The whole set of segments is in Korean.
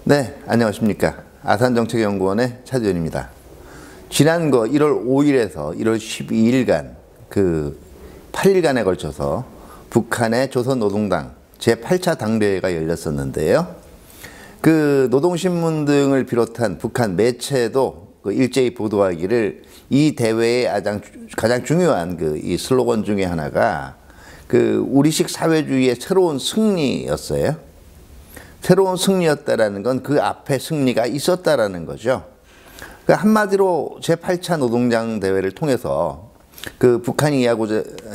네, 안녕하십니까. 아산정책연구원의 차지원입니다. 지난 1월 5일에서 1월 12일간 그 8일간에 걸쳐서 북한의 조선노동당 제8차 당대회가 열렸었는데요. 그 노동신문 등을 비롯한 북한 매체도 일제히 보도하기를 이 대회의 가장 중요한 이 슬로건 중에 하나가 우리식 사회주의의 새로운 승리였어요. 새로운 승리였다라는 건 그 앞에 승리가 있었다라는 거죠. 한마디로 제8차 노동당 대회를 통해서 북한이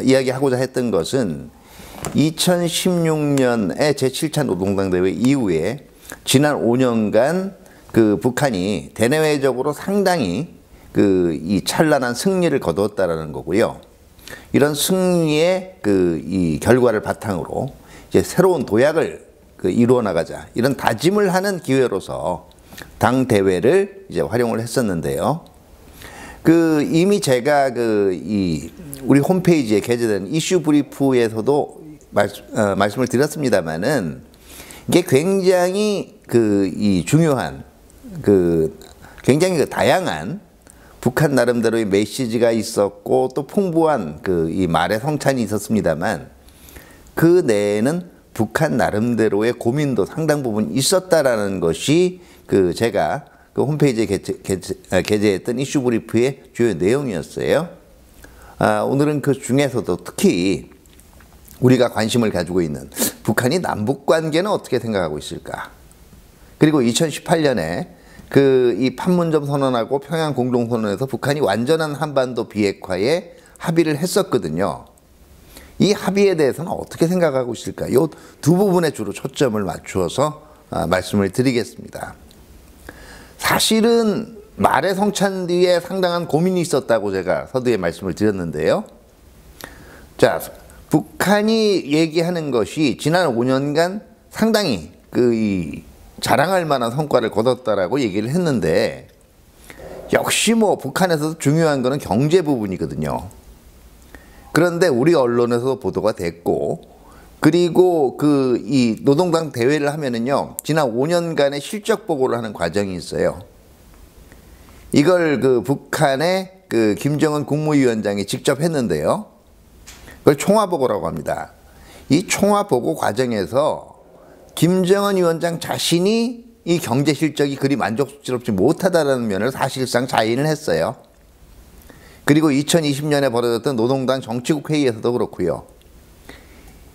이야기하고자 했던 것은 2016년의 제7차 노동당 대회 이후에 지난 5년간 북한이 대내외적으로 상당히 이 찬란한 승리를 거두었다라는 거고요. 이런 승리의 이 결과를 바탕으로 이제 새로운 도약을 이루어 나가자, 이런 다짐을 하는 기회로서 당 대회를 이제 활용을 했었는데요. 이미 제가 우리 홈페이지에 게재된 이슈 브리프에서도 말씀을 드렸습니다만은 이게 굉장히 이 중요한 굉장히 다양한 북한 나름대로의 메시지가 있었고 또 풍부한 이 말의 성찬이 있었습니다만 그 내에는 북한 나름대로의 고민도 상당 부분 있었다라는 것이 제가 홈페이지에 게재했던 이슈 브리프의 주요 내용이었어요. 오늘은 그 중에서도 특히 우리가 관심을 가지고 있는 북한이 남북 관계는 어떻게 생각하고 있을까? 그리고 2018년에 이 판문점 선언하고 평양 공동선언에서 북한이 완전한 한반도 비핵화에 합의를 했었거든요. 이 합의에 대해서는 어떻게 생각하고 있을까? 이 두 부분에 주로 초점을 맞추어서 말씀을 드리겠습니다. 사실은 말의 성찬 뒤에 상당한 고민이 있었다고 제가 서두에 말씀을 드렸는데요. 자, 북한이 얘기하는 것이 지난 5년간 상당히 자랑할 만한 성과를 거뒀다라고 얘기를 했는데 역시 북한에서도 중요한 거는 경제 부분이거든요. 그런데 우리 언론에서 보도가 됐고, 그리고 이 노동당 대회를 하면은요, 지난 5년간의 실적 보고를 하는 과정이 있어요. 이걸 북한의 김정은 국무위원장이 직접 했는데요. 그걸 총화보고라고 합니다. 이 총화보고 과정에서 김정은 위원장 자신이 이 경제 실적이 그리 만족스럽지 못하다는 면을 사실상 자인을 했어요. 그리고 2020년에 벌어졌던 노동당 정치국 회의에서도 그렇고요.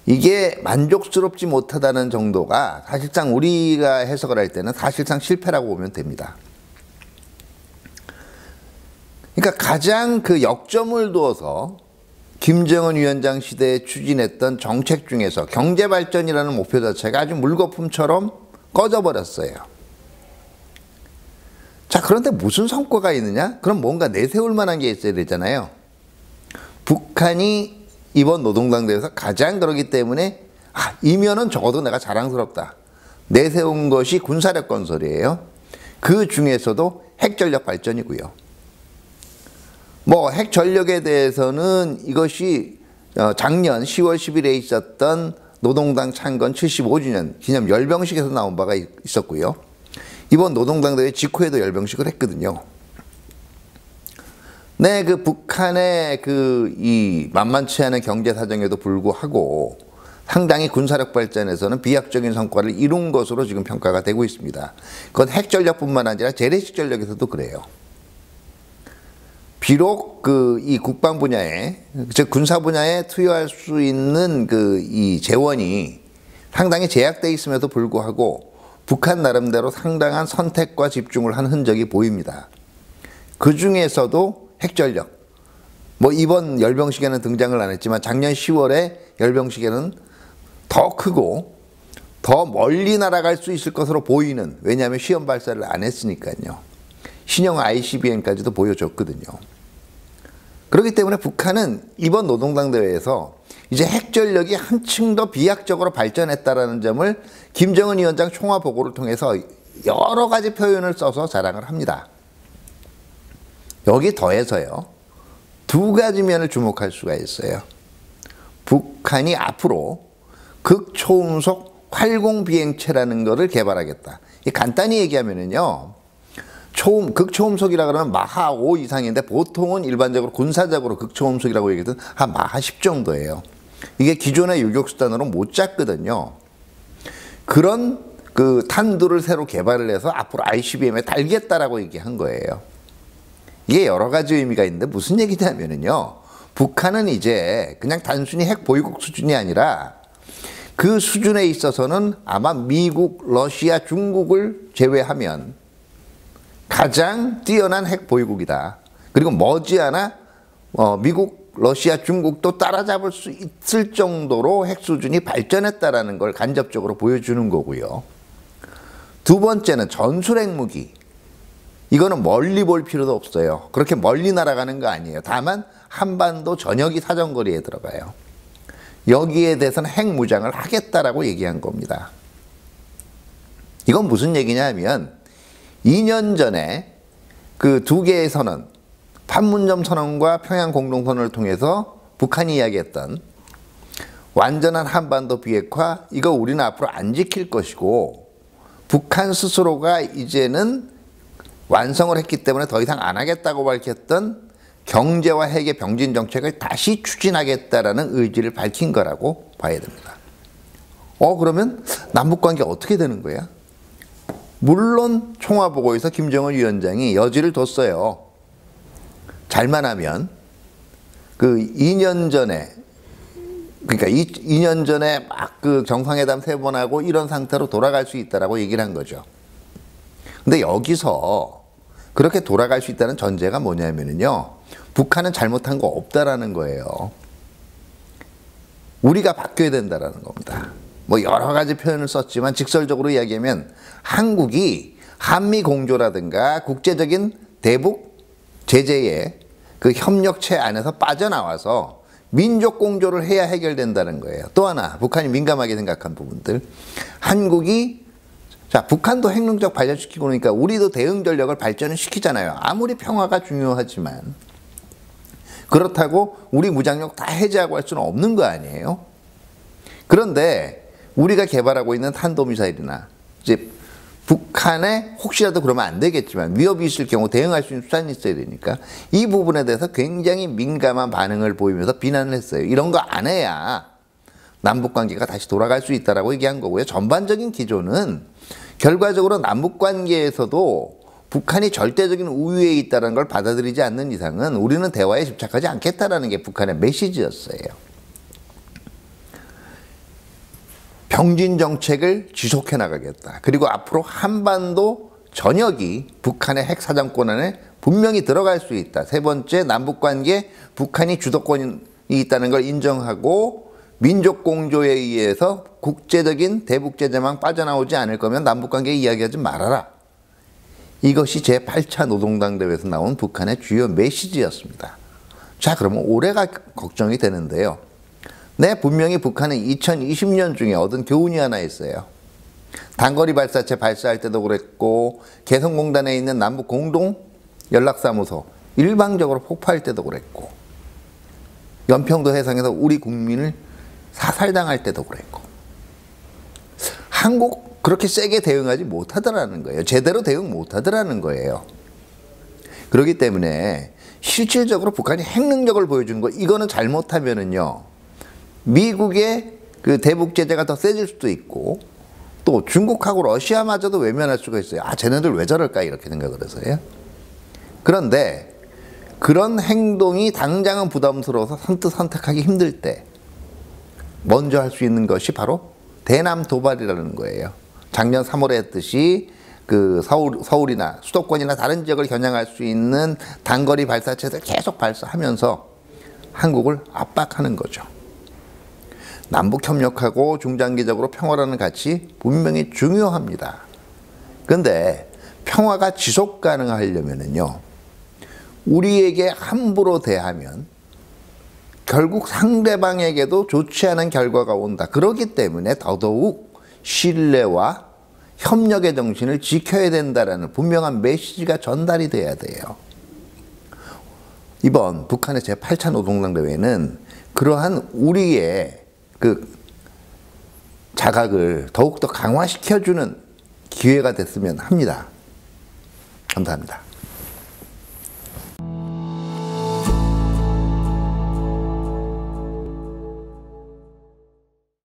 이게 만족스럽지 못하다는 정도가 사실상 우리가 해석을 할 때는 사실상 실패라고 보면 됩니다. 그러니까 가장 역점을 두어서 김정은 위원장 시대에 추진했던 정책 중에서 경제발전이라는 목표 자체가 아주 물거품처럼 꺼져버렸어요. 자, 그런데 무슨 성과가 있느냐? 그럼 뭔가 내세울 만한 게 있어야 되잖아요. 북한이 이번 노동당 대회에서 가장 그러기 때문에 이면은 적어도 내가 자랑스럽다. 내세운 것이 군사력 건설이에요. 그 중에서도 핵전력 발전이고요. 핵전력에 대해서는 이것이 작년 10월 10일에 있었던 노동당 창건 75주년 기념 열병식에서 나온 바가 있었고요. 이번 노동당 대회 직후에도 열병식을 했거든요. 네, 북한의 이 만만치 않은 경제 사정에도 불구하고 상당히 군사력 발전에서는 비약적인 성과를 이룬 것으로 지금 평가가 되고 있습니다. 그건 핵전력뿐만 아니라 재래식 전력에서도 그래요. 비록 이 국방 분야에, 즉 군사 분야에 투여할 수 있는 이 재원이 상당히 제약되어 있음에도 불구하고 북한 나름대로 상당한 선택과 집중을 한 흔적이 보입니다. 그 중에서도 핵전력, 이번 열병식에는 등장을 안 했지만 작년 10월에 열병식에는 더 크고 더 멀리 날아갈 수 있을 것으로 보이는, 왜냐하면 시험 발사를 안 했으니까요. 신형 ICBM까지도 보여줬거든요. 그렇기 때문에 북한은 이번 노동당 대회에서 이제 핵전력이 한층 더 비약적으로 발전했다라는 점을 김정은 위원장 총화보고를 통해서 여러 가지 표현을 써서 자랑을 합니다. 여기 더해서요, 두 가지 면을 주목할 수가 있어요. 북한이 앞으로 극초음속 활공 비행체라는 것을 개발하겠다. 간단히 얘기하면은요, 극초음속이라 그러면 마하 5 이상인데 보통은 일반적으로 군사적으로 극초음속이라고 얘기하든 한 마하 10 정도예요. 이게 기존의 유격수단으로 못 잡거든요. 그런 그 탄두를 새로 개발을 해서 앞으로 ICBM에 달겠다라고 얘기한 거예요. 이게 여러 가지 의미가 있는데 무슨 얘기냐면은요, 북한은 이제 그냥 단순히 핵 보유국 수준이 아니라 그 수준에 있어서는 아마 미국, 러시아, 중국을 제외하면 가장 뛰어난 핵 보유국이다. 그리고 머지않아 미국, 러시아, 중국도 따라잡을 수 있을 정도로 핵 수준이 발전했다라는 걸 간접적으로 보여주는 거고요. 두 번째는 전술핵 무기. 이거는 멀리 볼 필요도 없어요. 그렇게 멀리 날아가는 거 아니에요. 다만 한반도 전역이 사정거리에 들어가요. 여기에 대해서는 핵무장을 하겠다라고 얘기한 겁니다. 이건 무슨 얘기냐 하면 2년 전에 그 두 개의 선언, 판문점 선언과 평양 공동선언을 통해서 북한이 이야기했던 완전한 한반도 비핵화, 이거 우리는 앞으로 안 지킬 것이고 북한 스스로가 이제는 완성을 했기 때문에 더 이상 안 하겠다고 밝혔던 경제와 핵의 병진 정책을 다시 추진하겠다라는 의지를 밝힌 거라고 봐야 됩니다. 그러면 남북관계 어떻게 되는 거야? 물론 총화보고에서 김정은 위원장이 여지를 뒀어요. 잘만 하면 그 2년 전에, 그러니까 2년 전에 막 그 정상회담 3번 하고 이런 상태로 돌아갈 수 있다라고 얘기를 한 거죠. 근데 여기서 그렇게 돌아갈 수 있다는 전제가 뭐냐면요, 북한은 잘못한 거 없다라는 거예요. 우리가 바뀌어야 된다라는 겁니다. 뭐 여러 가지 표현을 썼지만 직설적으로 이야기하면 한국이 한미 공조라든가 국제적인 대북 제재의 그 협력체 안에서 빠져나와서 민족 공조를 해야 해결된다는 거예요. 또 하나, 북한이 민감하게 생각한 부분들. 한국이, 자, 북한도 핵 능력 발전시키고 그러니까 우리도 대응 전력을 발전을 시키잖아요. 아무리 평화가 중요하지만. 그렇다고 우리 무장력 다 해제하고 할 수는 없는 거 아니에요? 그런데 우리가 개발하고 있는 탄도미사일이나 이제 북한에 혹시라도 그러면 안 되겠지만 위협이 있을 경우 대응할 수 있는 수단이 있어야 되니까 이 부분에 대해서 굉장히 민감한 반응을 보이면서 비난을 했어요. 이런 거 안 해야 남북관계가 다시 돌아갈 수 있다라고 얘기한 거고요. 전반적인 기조는 결과적으로 남북관계에서도 북한이 절대적인 우위에 있다는 걸 받아들이지 않는 이상은 우리는 대화에 집착하지 않겠다라는 게 북한의 메시지였어요. 병진 정책을 지속해 나가겠다. 그리고 앞으로 한반도 전역이 북한의 핵 사정권 안에 분명히 들어갈 수 있다. 세 번째, 남북관계 북한이 주도권이 있다는 걸 인정하고 민족 공조에 의해서 국제적인 대북 제재만 빠져나오지 않을 거면 남북관계 이야기하지 말아라. 이것이 제8차 노동당 대회에서 나온 북한의 주요 메시지였습니다. 자, 그러면 올해가 걱정이 되는데요. 네, 분명히 북한은 2020년 중에 얻은 교훈이 하나 있어요. 단거리 발사체 발사할 때도 그랬고 개성공단에 있는 남북 공동 연락사무소 일방적으로 폭파할 때도 그랬고 연평도 해상에서 우리 국민을 사살당할 때도 그랬고 한국 그렇게 세게 대응하지 못하더라는 거예요. 제대로 대응 못하더라는 거예요. 그렇기 때문에 실질적으로 북한이 핵 능력을 보여주는 거, 이거는 잘못하면은요 미국의 그 대북 제재가 더 세질 수도 있고 또 중국하고 러시아마저도 외면할 수가 있어요. 아, 쟤네들 왜 저럴까 이렇게 생각을 해서요. 그런데 그런 행동이 당장은 부담스러워서 선뜻 선택하기 힘들 때 먼저 할 수 있는 것이 바로 대남 도발이라는 거예요. 작년 3월에 했듯이 그 서울이나 수도권이나 다른 지역을 겨냥할 수 있는 단거리 발사체를 계속 발사하면서 한국을 압박하는 거죠. 남북 협력하고 중장기적으로 평화라는 가치 분명히 중요합니다. 그런데 평화가 지속 가능하려면요, 우리에게 함부로 대하면 결국 상대방에게도 좋지 않은 결과가 온다. 그렇기 때문에 더더욱 신뢰와 협력의 정신을 지켜야 된다는 분명한 메시지가 전달이 돼야 돼요. 이번 북한의 제8차 노동당 대회는 그러한 우리의 그 자각을 더욱더 강화시켜주는 기회가 됐으면 합니다. 감사합니다.